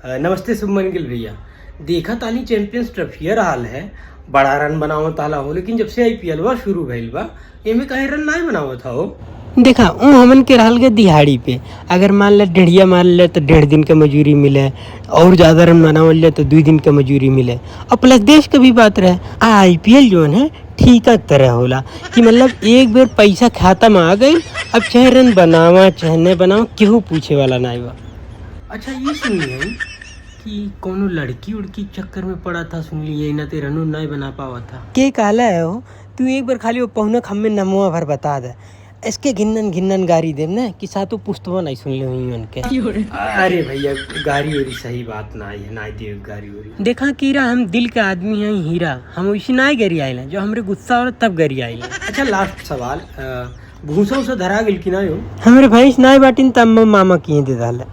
नमस्ते शुभमन गिल भैया। देखा ताली चैंपियंस ट्रॉफी हाल है, बड़ा रन बनावत ताला हो, लेकिन जब से आईपीएल बा शुरू भइल बा एमे काहे रन नहीं बनावत हो। देखा ऊ हमन के रहल के दिहाड़ी पे, अगर मान ले डेढ़िया मार ले तो 1.5 दिन का मजूरी मिले, और ज्यादा रन बनावल ले तो 2 दिन का मजूरी मिले। और प्लस देश का भी बात रहे, आईपीएल जो है ठीका तरह होला कि मतलब एक बार पैसा खाता में आ गई, अब चाहे रन बनावा चाहे नहीं बनावा केहू पूछे वाला नहीं बा। अच्छा ये सुनिए कि कोनो लड़की उड़की चक्कर में पड़ा था, सुन लिए ना ते रन नहीं बना पावा था। के कहला है हो, तू एक बार खाली वो पहुना खम्मे नमुआ भर बता दे, इसके घिन्नन घिन्नन गारी देव ना कि सातों पुस्तवा नहीं सुन ले हुई उनके। अरे भैया गाड़ी ओरी सही बात ना है, ना दे गाड़ी ओरी। देखा कीरा हम दिल के आदमी हैं हीरा, हम वैसे ना गरी आइला, जो हमरे गुस्सा हो तब गरी आइला। अच्छा लास्ट सवाल, भूसा उसा धरा गेल कि ना हो? हमरे भैंस ना बाटिन तब मामा किए दे डाले।